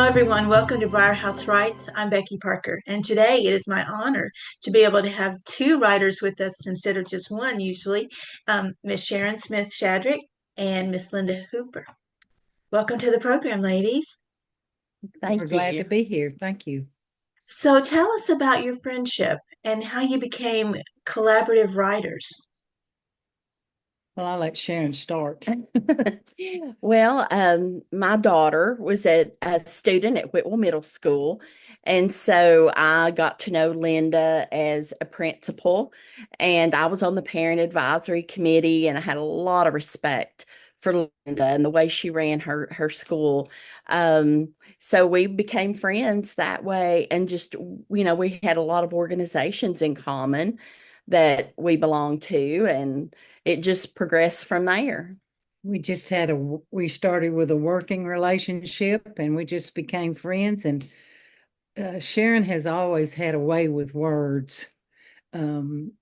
everyone. Welcome to Briar Haus Writes. I'm Becky Parker, and today it is my honor to be able to have two writers with us instead of just one usually, Miss Sharon Smith Shadrick and Miss Linda Hooper. Welcome to the program, ladies. We're glad to be here. Thank you. So tell us about your friendship and how you became collaborative writers. Well, I'll let Sharon start. Well, my daughter was a student at Whitwell Middle School, and so I got to know Linda as a principal, and I was on the parent advisory committee, and I had a lot of respect for Linda and the way she ran her school. So we became friends that way, and just we had a lot of organizations in common that we belonged to, and it just progressed from there. We started with a working relationship and we just became friends. And Sharon has always had a way with words. Um,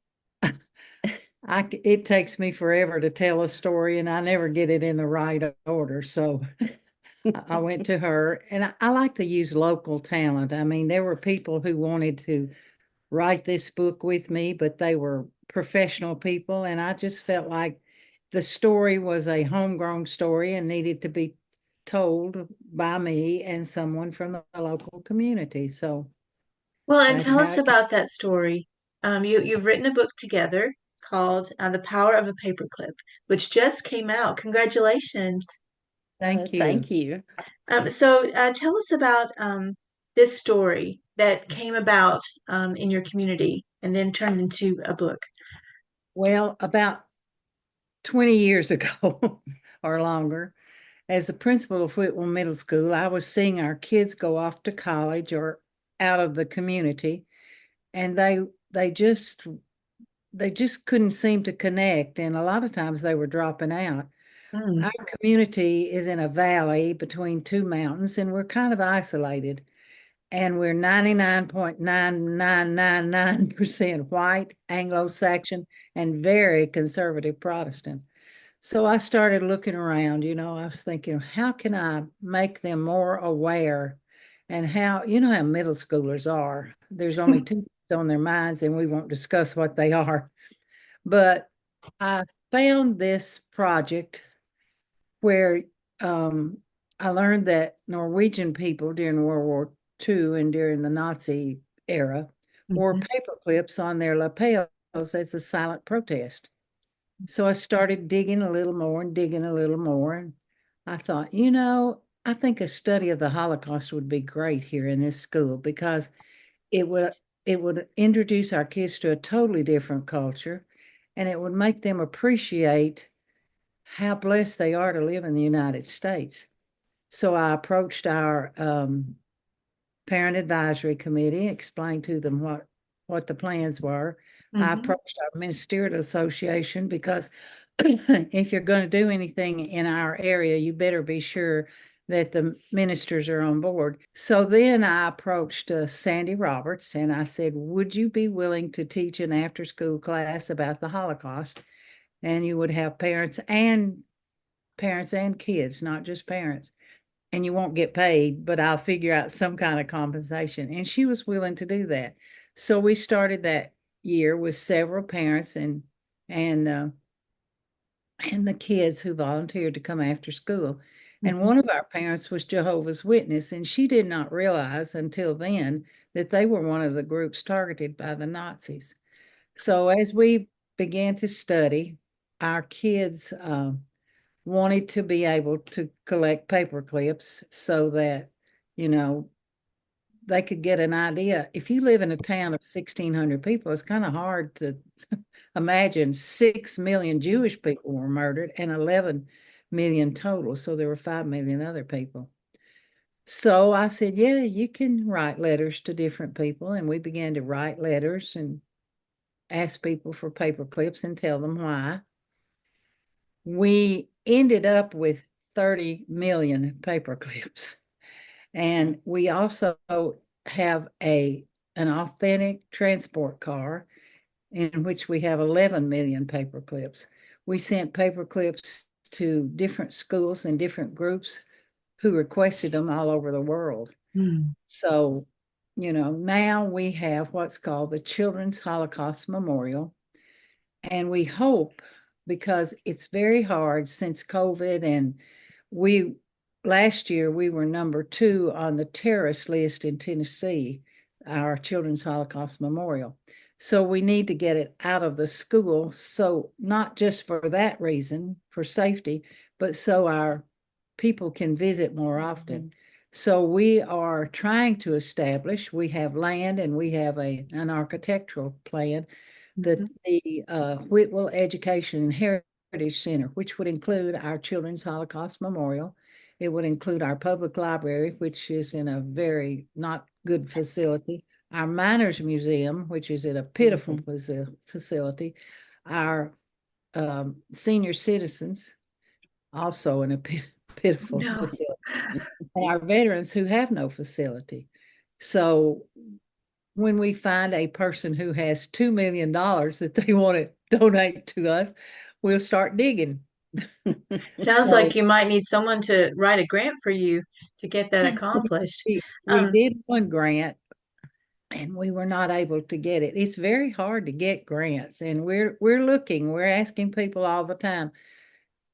it takes me forever to tell a story and I never get it in the right order. So I went to her and I like to use local talent. I mean, there were people who wanted to write this book with me, but they were professional people. And I just felt like the story was a homegrown story and needed to be told by me and someone from the local community. So Well, and that's tell how us it came. about that story. You've written a book together called The Power of a Paperclip, which just came out. Congratulations. Thank you. Thank you. So tell us about this story that came about in your community and then turned into a book. Well, about 20 years ago or longer, as the principal of Whitwell Middle School, I was seeing our kids go off to college or out of the community, and they just they just couldn't seem to connect, and a lot of times they were dropping out. Mm. Our community is in a valley between two mountains, and we're kind of isolated. And we're 99.9999% white, Anglo-Saxon, and very conservative Protestant. So I started looking around, I was thinking, how can I make them more aware? And how, how middle schoolers are. There's only two things on their minds, and we won't discuss what they are. But I found this project where I learned that Norwegian people during World War II and during the Nazi era wore Mhm. paper clips on their lapels as a silent protest. So I started digging a little more and digging a little more. And I thought, I think a study of the Holocaust would be great here in this school because it would it would introduce our kids to a totally different culture and it would make them appreciate how blessed they are to live in the United States. So I approached our parent advisory committee, explained to them what the plans were. I Mhm. approached our ministerial association because if you're going to do anything in our area, you better be sure that the ministers are on board. So then I approached Sandy Roberts and I said, would you be willing to teach an after school class about the Holocaust? And you would have parents and kids, not just parents. And you won't get paid, but I'll figure out some kind of compensation. And she was willing to do that. So we started that year with several parents and uh, and the kids who volunteered to come after school. And Mhm. one of our parents was Jehovah's Witness, and she did not realize until then that they were one of the groups targeted by the Nazis. So as we began to study, our kids wanted to be able to collect paper clips so that, you know, they could get an idea. If you live in a town of 1,600 people, it's kind of hard to imagine 6 million Jewish people were murdered and 11 million total. So there were 5 million other people. So I said, yeah, you can write letters to different people. And we began to write letters and ask people for paper clips and tell them why. We ended up with 30 million paper clips. And we also have an authentic transport car in which we have 11 million paper clips. We sent paper clips to different schools and different groups who requested them all over the world. Hmm. So, now we have what's called the Children's Holocaust Memorial. And we hope, because it's very hard since COVID, and we last year we were number 2 on the terrorist list in Tennessee, our Children's Holocaust Memorial. So we need to get it out of the school. So not just for that reason, for safety, but so our people can visit more often. So we are trying to establish, we have land and we have an architectural plan, the Whitwell Education and Heritage Center, which would include our Children's Holocaust Memorial. It would include our public library, which is in a very not good facility, our Miners Museum, which is in a pitiful facility, our senior citizens, also in a pitiful No. facility, and our veterans who have no facility. So when we find a person who has $2 million that they want to donate to us, we'll start digging. Sounds So like you might need someone to write a grant for you to get that accomplished. we Um, did one grant and we were not able to get it. It's very hard to get grants, and we're looking, we're asking people all the time,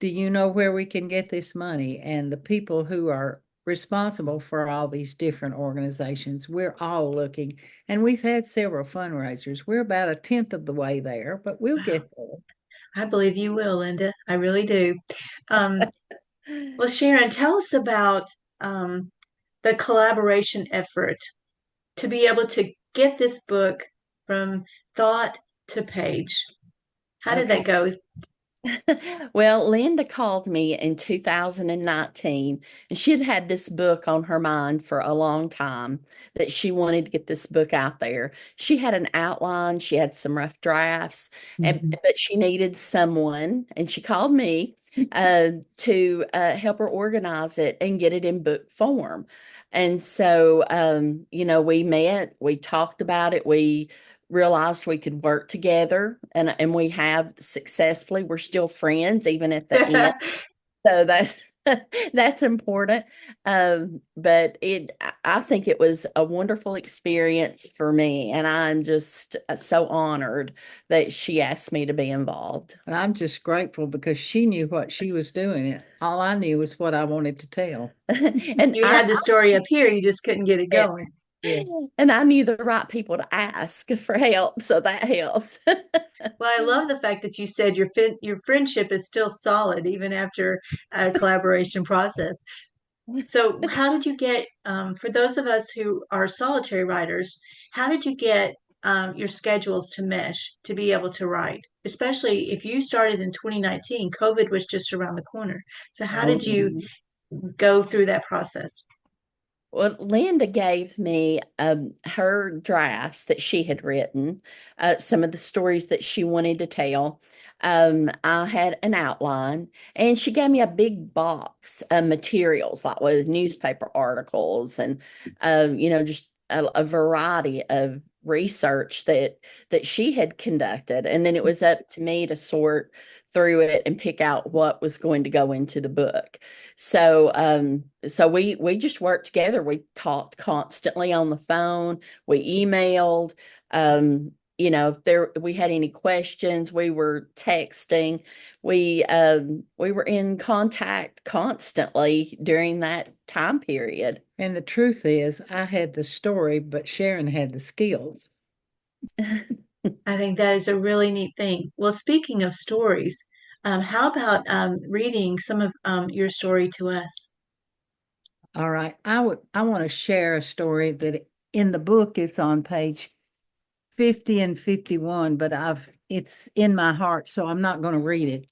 do you know where we can get this money? And the people who are responsible for all these different organizations, we're all looking, and we've had several fundraisers. We're about a tenth of the way there, but we'll wow, get there. I believe you will, Linda. I really do. Um, well, Sharon, tell us about um, the collaboration effort to be able to get this book from thought to page. How did that Okay. go? Well, Linda called me in 2019, and she'd had this book on her mind for a long time that she wanted to get this book out there. She had an outline, she had some rough drafts, and Mhm. but she needed someone, and she called me to help her organize it and get it in book form. And so, we met, we talked about it, we realized we could work together, and we have successfully. We're still friends even at the end. So that's that's important. But I think it was a wonderful experience for me, and I'm just so honored that she asked me to be involved. And I'm just grateful because she knew what she was doing. And all I knew was what I wanted to tell. And You had the story up here, you just couldn't get it I going. Yeah. and I knew the right people to ask for help, so that helps. Well, I love the fact that you said your friendship is still solid even after a collaboration process. So, how did you get, for those of us who are solitary writers, how did you get your schedules to mesh to be able to write? Especially if you started in 2019, COVID was just around the corner. So, how Oh, did you go through that process? Well, Linda gave me her drafts that she had written, some of the stories that she wanted to tell. I had an outline, and she gave me a big box of materials, like with newspaper articles and, just a variety of research that she had conducted. And then it was up to me to sort through it and pick out what was going to go into the book. So we just worked together. We talked constantly on the phone. We emailed. If we had any questions, we were texting. We were in contact constantly during that time period. and the truth is, I had the story, but Sharon had the skills. I think that is a really neat thing. Well, speaking of stories, how about reading some of your story to us? All right. I want to share a story that in the book it's on page 50 and 51, but it's in my heart, so I'm not going to read it.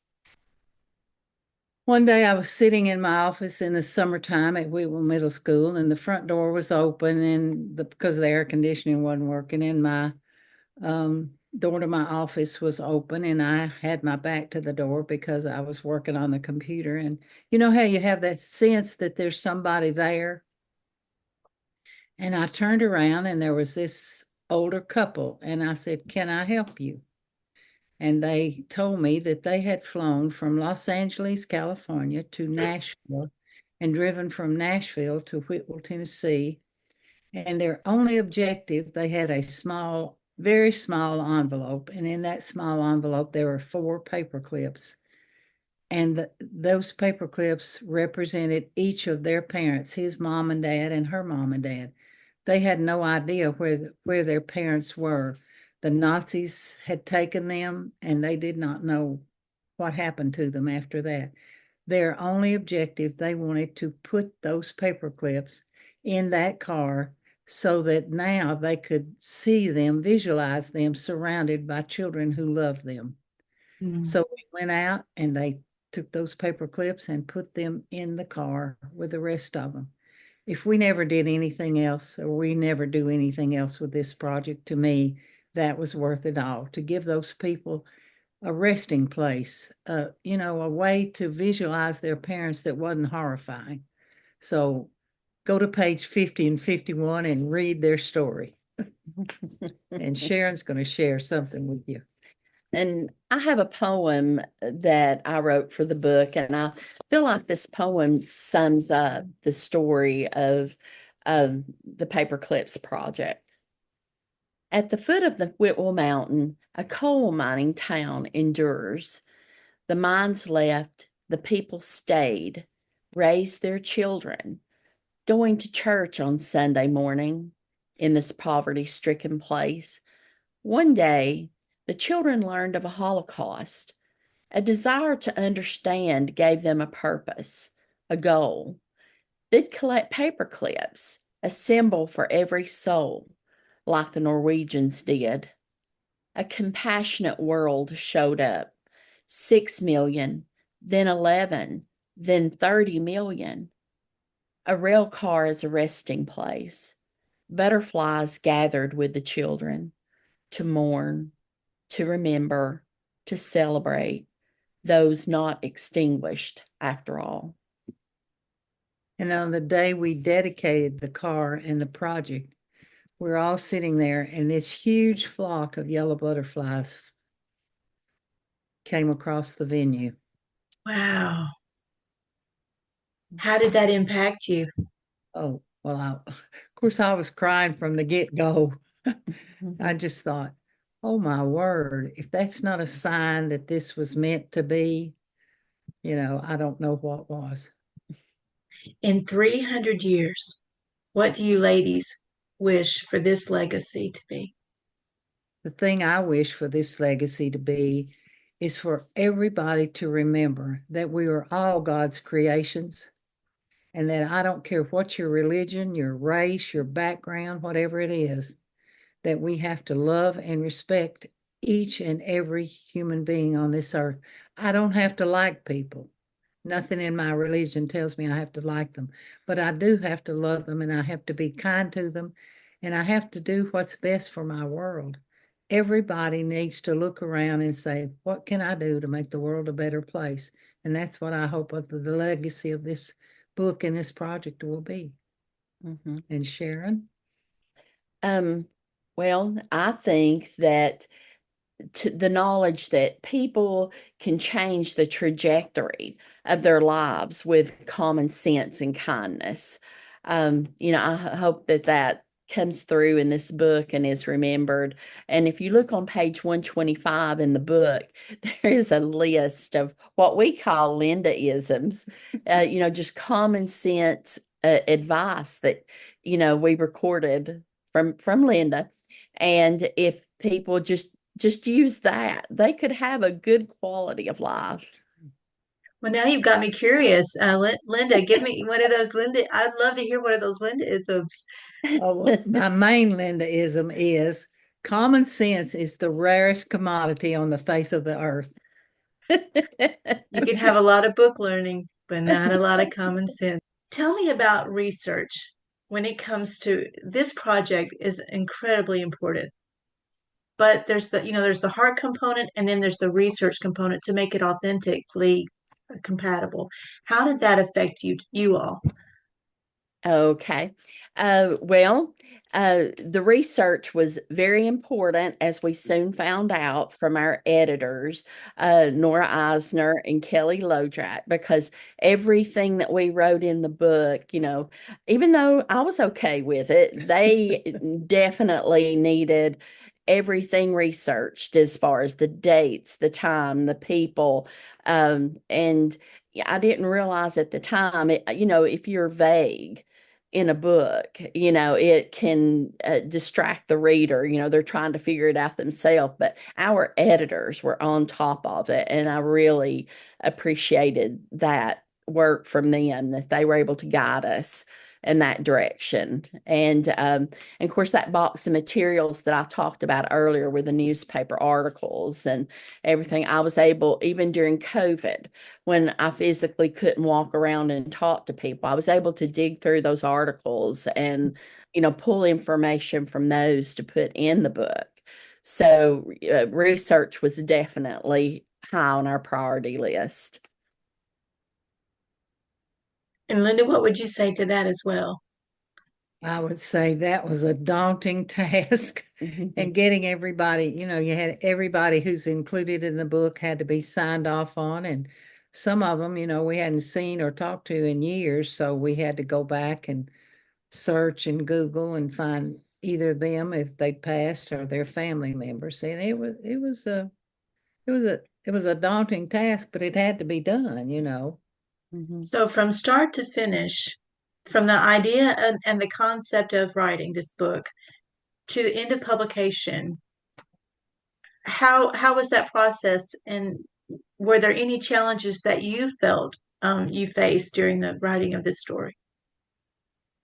One day I was sitting in my office in the summertime at Whitwell Middle School, and the front door was open, and because the air conditioning wasn't working, and my door to my office was open, and I had my back to the door because I was working on the computer. And you know how you have that sense that there's somebody there? And I turned around and there was this older couple, and I said, "Can I help you?" And they told me that they had flown from Los Angeles, California to Nashville and driven from Nashville to Whitwell, Tennessee And their only objective, they had a small, very small envelope. And in that small envelope, there were 4 paper clips. And those paper clips represented each of their parents, his mom and dad and her mom and dad. They had no idea where their parents were. The Nazis had taken them, and they did not know what happened to them after that. Their only objective, they wanted to put those paper clips in that car so that now they could see them, visualize them surrounded by children who loved them. So we went out and they took those paper clips and put them in the car with the rest of them. If we never did anything else, or we never do anything else with this project, to me, that was worth it all, to give those people a resting place, a way to visualize their parents that wasn't horrifying. So go to page 50 and 51 and read their story. And Sharon's going to share something with you. And I have a poem that I wrote for the book, and I feel like this poem sums up the story of the Paper Clips project. At the foot of the Whitwell Mountain, a coal mining town endures. The mines left, the people stayed, raised their children, going to church on Sunday morning in this poverty-stricken place. One day, the children learned of a Holocaust. A desire to understand gave them a purpose, a goal. They'd collect paper clips, a symbol for every soul, like the Norwegians did. A compassionate world showed up. 6 million, then 11, then 30 million. A rail car is a resting place. Butterflies gathered with the children to mourn, to remember, to celebrate those not extinguished after all. And on the day we dedicated the car and the project, we're all sitting there, and this huge flock of yellow butterflies came across the venue. Wow. How did that impact you? Oh, well, of course, I was crying from the get-go. I just thought, oh my word, if that's not a sign that this was meant to be, I don't know what was. In 300 years, what do you ladies wish for this legacy to be? The thing I wish for this legacy to be is for everybody to remember that we are all God's creations, and that I don't care what your religion, your race, your background, whatever it is, that we have to love and respect each and every human being on this earth. I don't have to like people. Nothing in my religion tells me I have to like them, but I do have to love them, and I have to be kind to them, and I have to do what's best for my world. Everybody needs to look around and say, what can I do to make the world a better place? And that's what I hope of the legacy of this book and this project will be. Mm-hmm. And Sharon? Well, I think that the knowledge that people can change the trajectory of their lives with common sense and kindness. I hope that comes through in this book and is remembered. And if you look on page 125 in the book, there is a list of what we call Linda-isms, just common sense advice that, we recorded from Linda. And if people just use that, they could have a good quality of life. Well, now you've got me curious. Linda, give me one of those Linda. I'd love to hear one of those Linda-isms. Oh, my main Linda-ism is common sense is the rarest commodity on the face of the earth. You can have a lot of book learning, but not a lot of common sense. Tell me about research when it comes to this project is incredibly important. But there's the heart component, and then there's the research component to make it authentically compatible. How did that affect you all? Okay. Well, The research was very important, as we soon found out from our editors, Nora Eisner and Kelly Lojak, because everything that we wrote in the book, even though I was okay with it, they definitely needed everything researched as far as the dates, the time, the people. And I didn't realize at the time, if you're vague in a book, it can distract the reader. They're trying to figure it out themselves, but our editors were on top of it. And I really appreciated that work from them, that they were able to guide us in that direction. And of course, that box of materials that I talked about earlier with the newspaper articles and everything, I was able, even during COVID, when I physically couldn't walk around and talk to people, I was able to dig through those articles and, pull information from those to put in the book. So research was definitely high on our priority list. And Linda, what would you say to that as well? I would say that was a daunting task. And getting everybody, you had everybody who's included in the book had to be signed off on. And some of them, we hadn't seen or talked to in years. So we had to go back and search and Google and find either them if they passed or their family members. And it was a daunting task, but it had to be done. So from start to finish, from the idea and the concept of writing this book to the end of publication, how was that process? And were there any challenges that you felt you faced during the writing of this story?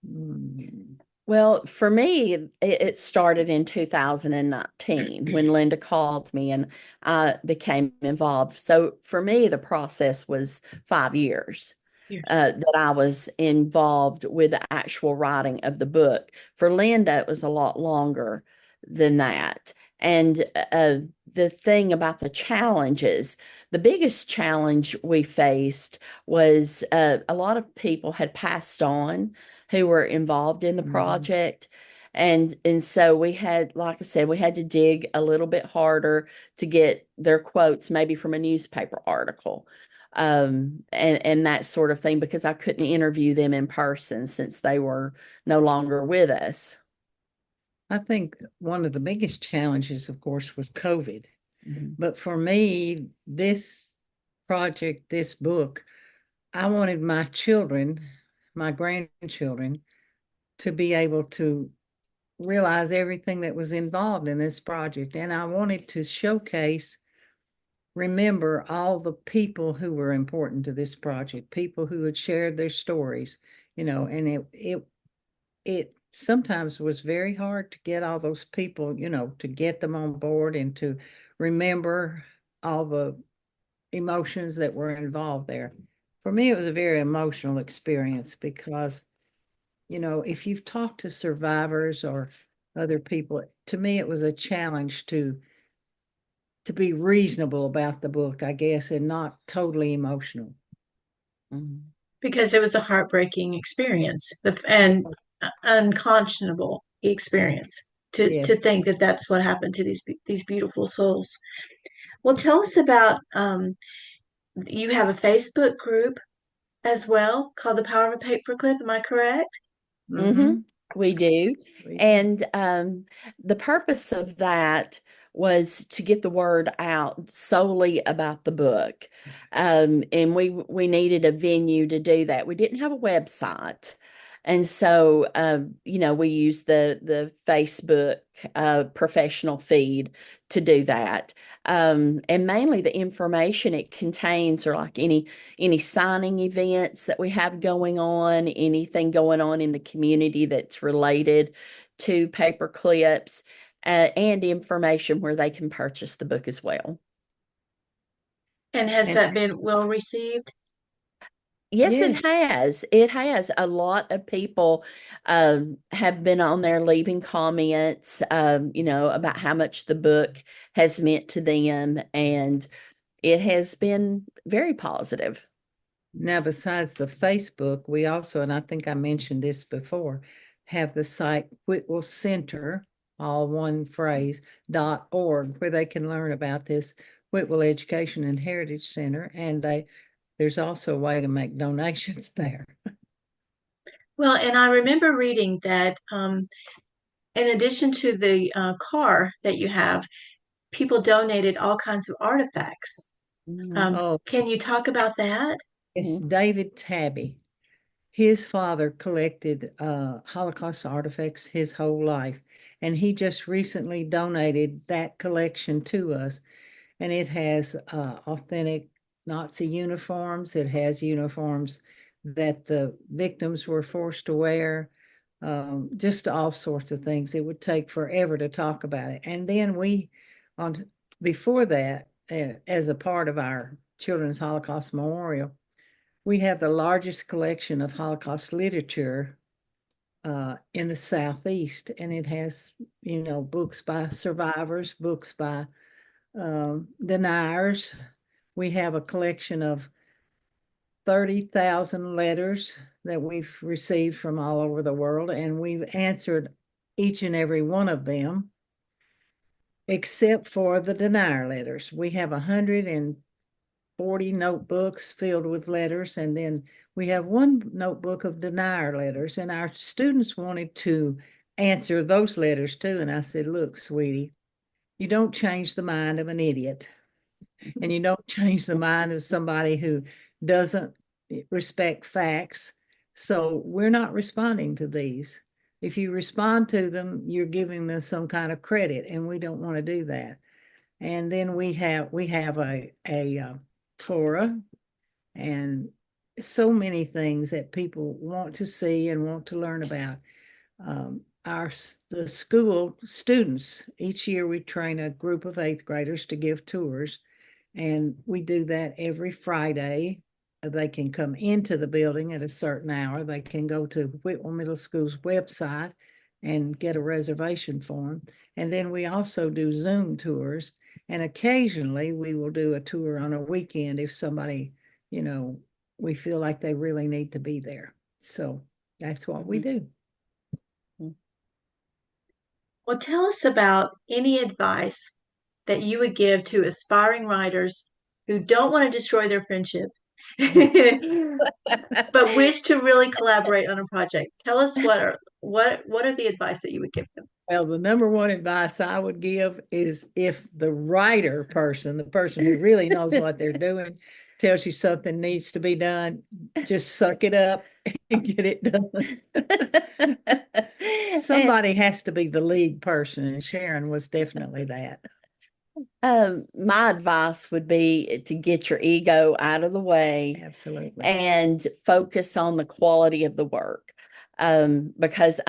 Mm. Well, for me, it started in 2019 when Linda called me and I became involved. So for me, the process was 5 years Yes. that I was involved with the actual writing of the book. For Linda, it was a lot longer than that. And the thing about the challenges, the biggest challenge we faced was a lot of people had passed on who were involved in the project. And so we had, like I said, we had to dig a little bit harder to get their quotes, maybe from a newspaper article, and that sort of thing, because I couldn't interview them in person since they were no longer with us. I think one of the biggest challenges, of course, was COVID. But for me, this project, this book, I wanted my children, my grandchildren, to be able to realize everything that was involved in this project. And I wanted to remember all the people who were important to this project, people who had shared their stories, and it sometimes was very hard to get all those people, to get them on board and to remember all the emotions that were involved there. For me, it was a very emotional experience because, if you've talked to survivors or other people, to me, it was a challenge to be reasonable about the book, I guess, and not totally emotional. Because it was a heartbreaking experience and unconscionable experience Yes. to think that that's what happened to these beautiful souls. Well, tell us about you have a Facebook group as well called the Power of a Paperclip. Am I correct? Mm-hmm. We do. We do. And the purpose of that was to get the word out solely about the book. And we needed a venue to do that. We didn't have a website. And so, we used the Facebook professional feed to do that. And mainly the information it contains are like any signing events that we have going on, anything going on in the community that's related to paper clips, and information where they can purchase the book as well. And has And that been well received? Yes, yeah, it has. It has. A lot of people have been on there leaving comments, about how much the book has meant to them, and it has been very positive. now besides the Facebook, we also, and I think I mentioned this before, have the site Whitwell Center, all one phrase, .org, where they can learn about this Whitwell Education and Heritage Center. And there's also a way to make donations there. Well, and I remember reading that in addition to the car that you have, people donated all kinds of artifacts. Oh, Can you talk about that? it's David Tabby. His father collected Holocaust artifacts his whole life, and he just recently donated that collection to us. And it has authentic Nazi uniforms. It has uniforms that the victims were forced to wear, just all sorts of things. It would take forever to talk about it. And then on before that, as a part of our Children's Holocaust Memorial, we have the largest collection of Holocaust literature in the Southeast, and it has, books by survivors, books by deniers. We have a collection of 30,000 letters that we've received from all over the world, and we've answered each and every one of them, except for the denier letters. We have 140 notebooks filled with letters, and then we have one notebook of denier letters, and our students wanted to answer those letters too. And I said, look, sweetie, you don't change the mind of an idiot, and you don't change the mind of somebody who doesn't respect facts. So we're not responding to these. If you respond to them, you're giving them some kind of credit, and we don't want to do that. And then we have a Torah and so many things that people want to see and want to learn about. The school students, each year we train a group of 8th graders to give tours, and we do that every Friday. They can come into the building at a certain hour. They can go to Whitwell Middle School's website and get a reservation form. And then we also do Zoom tours. And occasionally we will do a tour on a weekend if somebody, we feel like they really need to be there. So that's what we do. Well, tell us about any advice that you would give to aspiring writers who don't want to destroy their friendship, but wish to really collaborate on a project. Tell us what are the advice that you would give them? Well, the number one advice I would give is if the writer person, the person who really knows what they're doing, tells you something needs to be done, just suck it up and get it done. Somebody has to be the lead person, and Sharon was definitely that. My advice would be to get your ego out of the way. Absolutely. And focus on the quality of the work. Because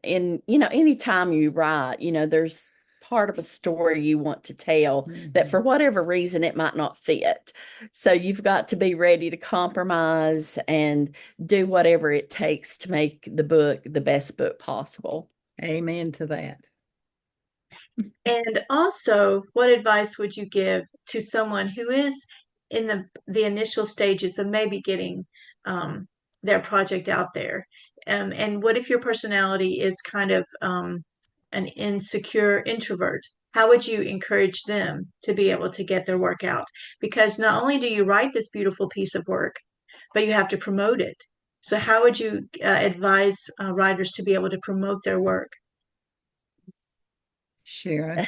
anytime you write, there's part of a story you want to tell that for whatever reason it might not fit. So you've got to be ready to compromise and do whatever it takes to make the book the best book possible. Amen to that. And also, what advice would you give to someone who is in the initial stages of maybe getting their project out there? And what if your personality is kind of an insecure introvert? How would you encourage them to be able to get their work out? Because not only do you write this beautiful piece of work, but you have to promote it. So, how would you advise writers to be able to promote their work? Sharon.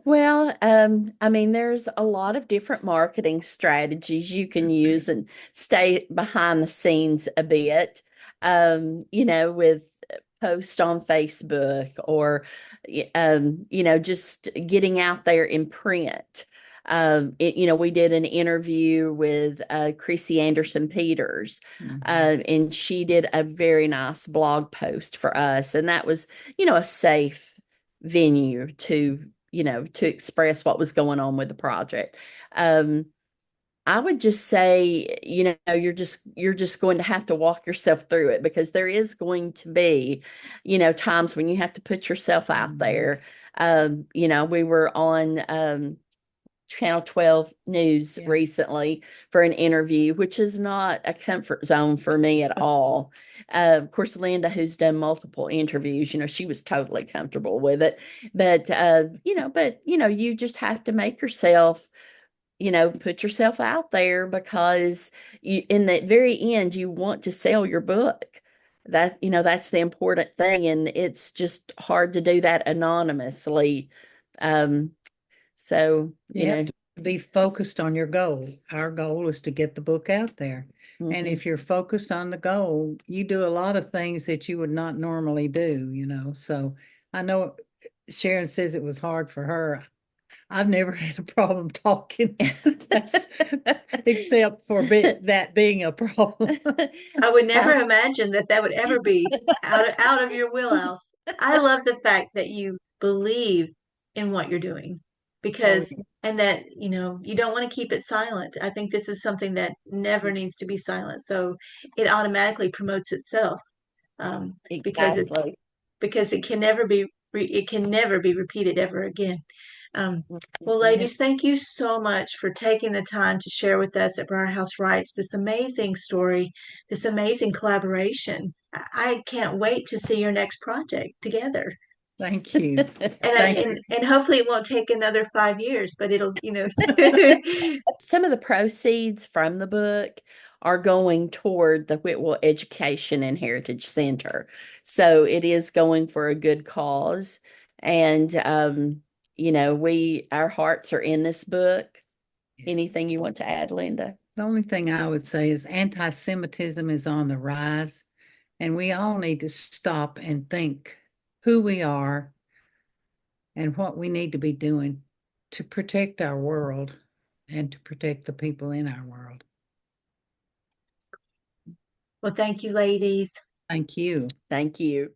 Well, there's a lot of different marketing strategies you can use and stay behind the scenes a bit, with post on Facebook or, just getting out there in print. We did an interview with Chrissy Anderson Peters, and she did a very nice blog post for us. And that was, a safe venue to express what was going on with the project. I would just say, you're just going to have to walk yourself through it, because there is going to be, times when you have to put yourself out there. We were on Channel 12 News Yeah. recently for an interview, which is not a comfort zone for me at all. Of course, Linda, who's done multiple interviews, she was totally comfortable with it. But you just have to make yourself, put yourself out there, because in the very end, you want to sell your book. That's the important thing. And it's just hard to do that anonymously. Um, so, You have to be focused on your goal. Our goal is to get the book out there. And mhm. if you're focused on the goal, you do a lot of things that you would not normally do. So I know Sharon says it was hard for her. I've never had a problem talking. That's except for that being a problem. I would never Uh, imagine that that would ever be out of your wheelhouse. I love the fact that you believe in what you're doing oh, because and that you don't want to keep it silent. I think this is something that never needs to be silent. So it automatically promotes itself um, because it's exactly. because it can never be repeated ever again. Um, well, Mhm. ladies, thank you so much for taking the time to share with us at Briar House Writes this amazing story, this amazing collaboration. I can't wait to see your next project together. Thank you. And I, Thank you. and hopefully it won't take another 5 years, but it'll, Some of the proceeds from the book are going toward the Whitwell Education and Heritage Center. So it is going for a good cause. And, our hearts are in this book. Anything you want to add, Linda? The only thing I would say is anti-Semitism is on the rise, and we all need to stop and think who we are and what we need to be doing to protect our world and to protect the people in our world. well, thank you, ladies. Thank you. Thank you.